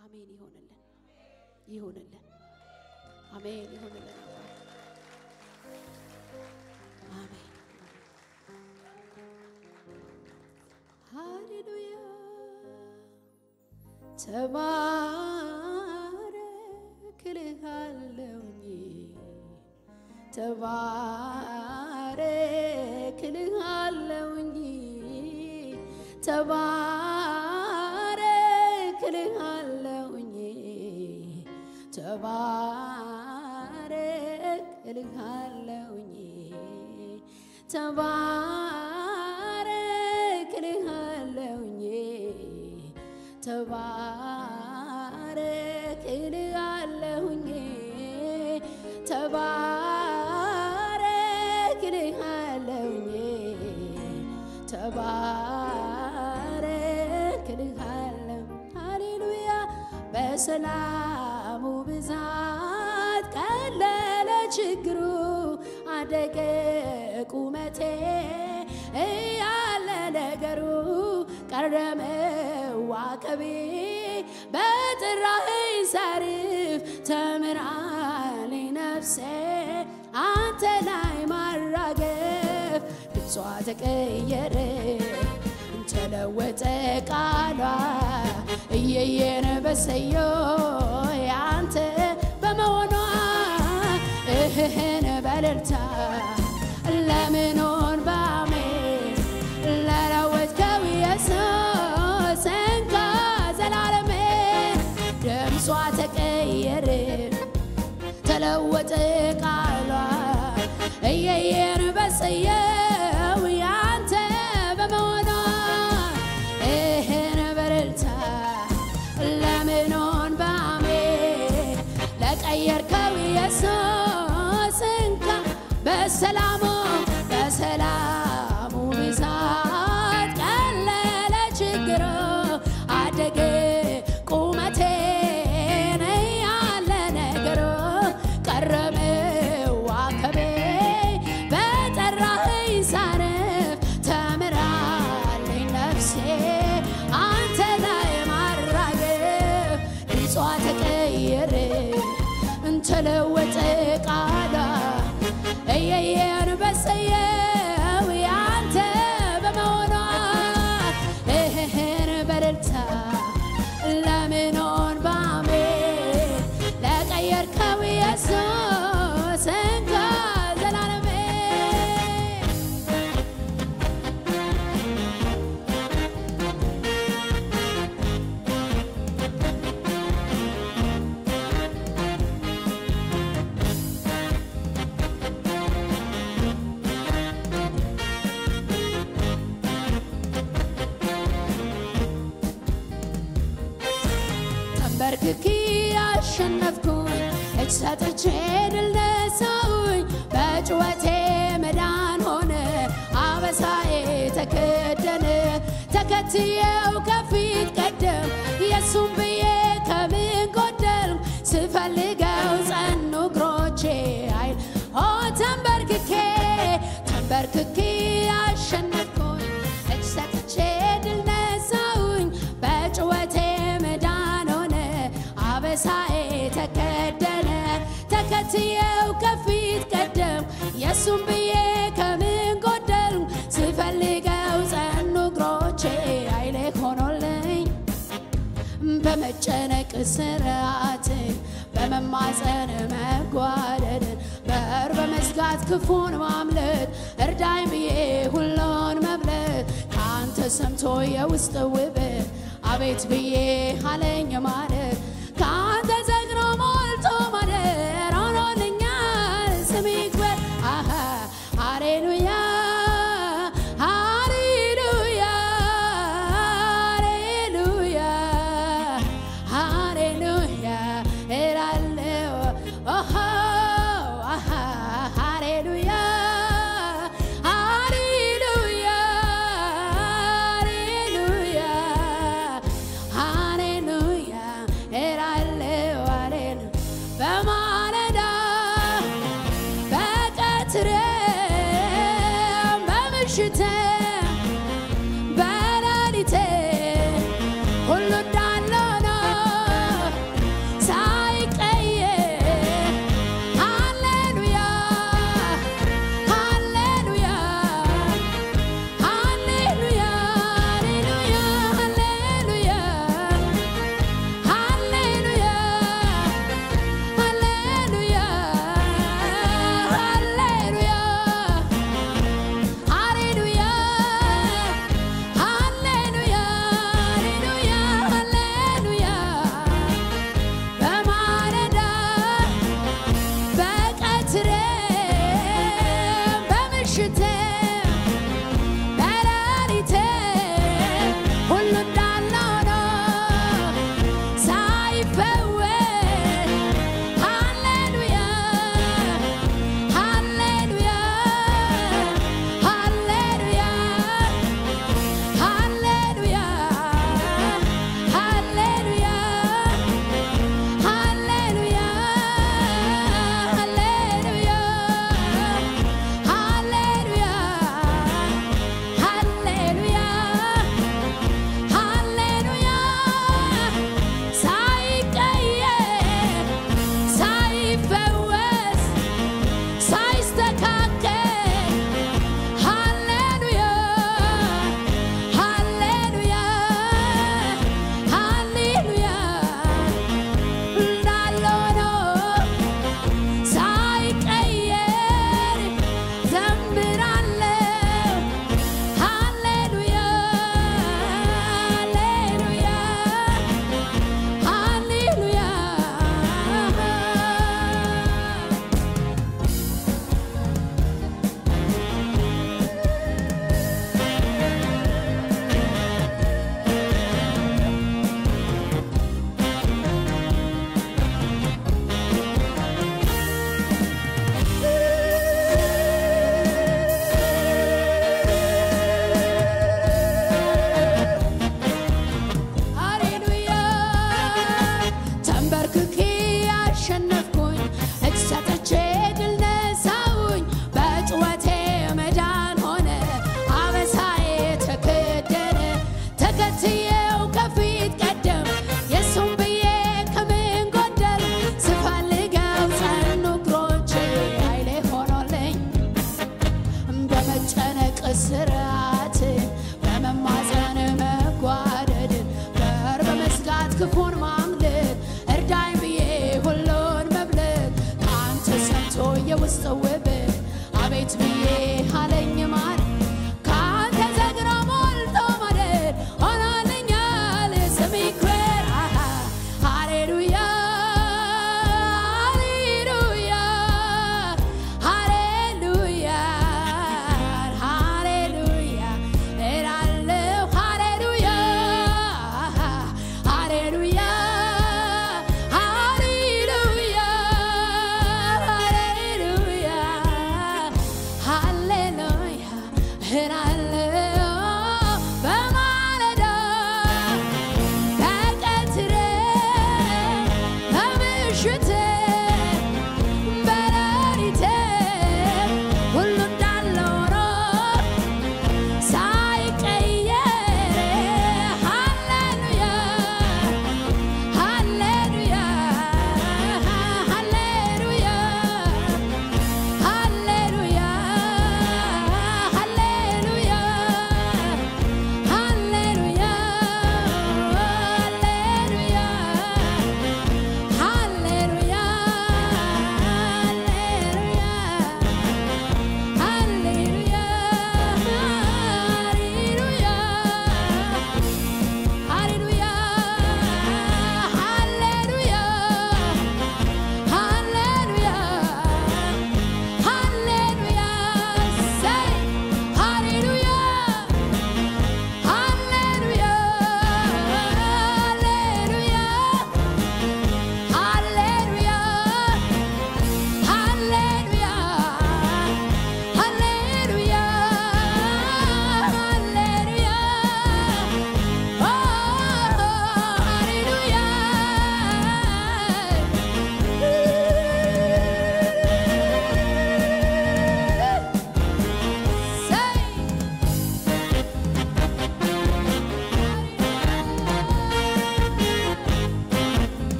አሜን ይሆንልን ይሆንልን አሜን ይሆንልን አሜን ሃሌሉያ ተባረክልሃለሁኝ ተባረክልሃለሁኝ ተባረክልሃለሁኝ ተባረክልሃለሁኝ ተባረክልሃለሁኝ ተባረክልሃለሁኝ ተባረክልሃለሁኝ ተባረክልሃለሁ ሃሌሉያ በሰላሙ ብዛት ቀለለ ችግሩ አደገ ቁመቴ እያለ ነገሩ ቀረመ ዋከቤ በጥራኸኝ ሳርፍ ተምራለኝ ነፍሴ አንተ ላይ ማራገፍ ድምጿ ተቀየረ ተለወጠ ቃሏ እየየነ በሰዮ ያንተ በመሆኗ እህህን በልልታ ለምኖን ባሜን ለለወጥከው ኢየሱስ እንካ ዘላለሜ ድምጿ ተቀየረ ተለወጠ ቃሏ እየየን በሰየው ያንተ በመሆኗ እህን በልልታ ለምኖን ባሜን ለቀየርከው ኢየሱስ እንካ በሰላሙ ብዛት ቀለለ ችግሩ አደገ ቁመቴን ያለ ነገሩ ቀረበ ዋከቤ በጠራኸኝ ሳርፍ ተምራለኝ ነፍሴ አንተ ላይ ማራገፍ ድምጿ ተቀየረ ተለወጠ ቃሏ እየየን በሰየው ያንተ በመሆኗ እህህን በልልታ ለምኖን ባሜን ለቀየርከው ኢየሱስ እንካ ዘላለሜ በርክኪ አሸነፍኩኝ እጅ ሰጥቼ ድል ነሳሁኝ በጭወቴ መዳን ሆነ አበሳዬ ተከደነ ተከትየው ከፊት ቀደም ኢየሱስን ብዬ ከምን ጎደልኩ ስፈልገው ጸኑ እግሮቼ አይል ተንበርክኬ አሸነፍኩኝ እጅ ሰጥቼ ድል ነሳሁኝ በጭወቴ አበሳዬ ተከደነ ተከትየው ከፊት ቀደም ኢየሱስን ብዬ ከምን ጎደልኩ ስፈልገው ጸኑ እግሮቼ ኃይሌ ሆኖልኝ በመጨነቅ ስርዓትን በመማፀን መጓደድን በር በመዝጋት ክፉን ማምለጥ እርዳኝ ብዬ ሁሉን መብለጥ ከአንተ ሰምቶ የውስጥ ውበት አቤት ብዬ አለኝ ማለት ካንተ ዘግኖ ሞልቶ ማደር ሆኖልኛል ስም ይክበር ሃሌሉያ ሃሌሉያ ሃሌሉያ ሃሌሉያ እላለሁ ሃሌሉያ ሃሌሉያ ሃሌሉያ ሃሌሉያ እላለሁ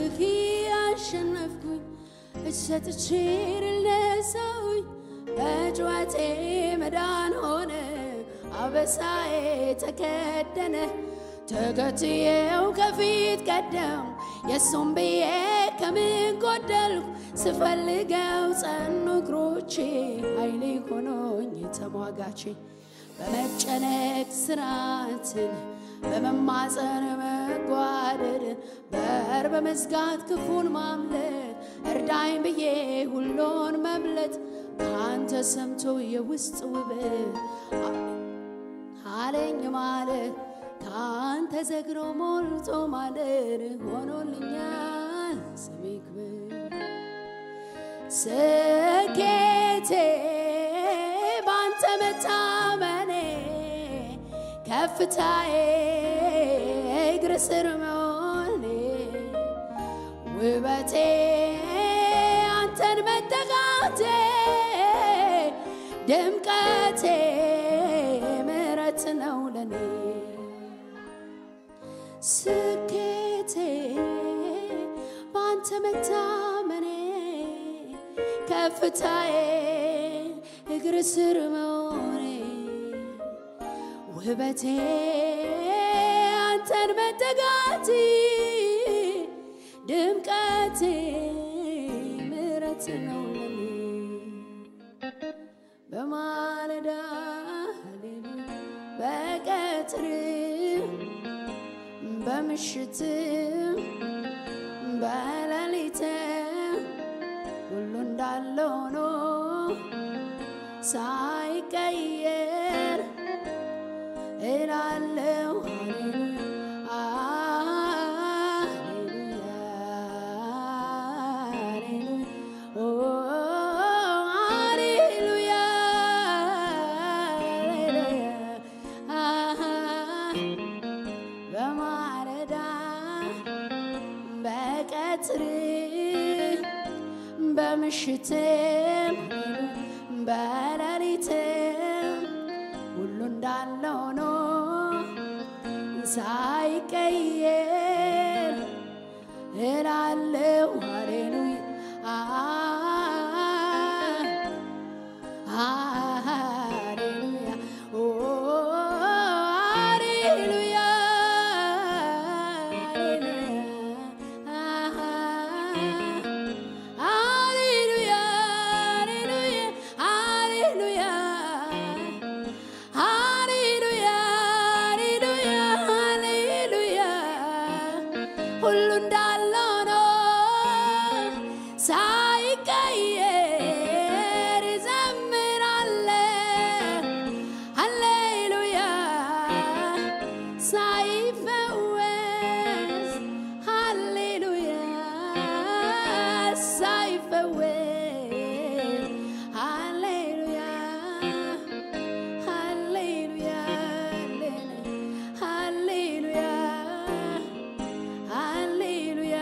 በልክ ያሸነፍኩኝ እሰጥቼር ለሰውኝ በጭዋቴ መዳን ሆነ አበሳዬ ተከደነ ተከትዬው ከፊት ቀደም የሱም ብዬ ከምን ጎደልኩ ስፈልገው ጸኑ እግሮቼ ኃይሌ ሆኖኝ ተሟጋቼ በመጨነቅ ስራትን በመማፀን መጓደድ በር በመዝጋት ክፉን ማምለጥ እርዳኝ ብዬ ሁሉን መብለጥ ካንተ ሰምቶ የውስጥ ውበት አለኝ ማለት ካንተ ዘግሮ ሞልቶ ማደር ሆኖልኛል ስሜክብር ስኬቴ ባንተ መታመኔ ከፍታዬ እግር ስር መሆኔ ውበቴ አንተን መጠጋቴ ድምቀቴ ምሕረት ነው ለኔ ስኬቴ ባንተ መታመኔ ከፍታዬ እግር ስር መሆኔ ውበቴ አንተን መጠጋቴ ድምቀቴ ምሕረት ነው ለኔ በማለዳ ሃሌሉያ በቀትር በምሽት በሌሊት ሁሉ እንዳለ ሆኖ ሳይቀየር እላለሁ በምሽትም በሌሊትም ሁሉ እንዳለ ሆኖ ሳይቀየር እላለሁ ሃሌሉያ ሃሌሉያ ሃሌሉያ ሁሉ እንዳለ ሆኖ ሳይቀየር እዘምራለሁ ሃሌሉያ ሳይፈወስ ሃሌሉያ ሳይፈወስ ሃሌሉያ ሃሌሉያ ሃሌሉያ ሃሌሉያ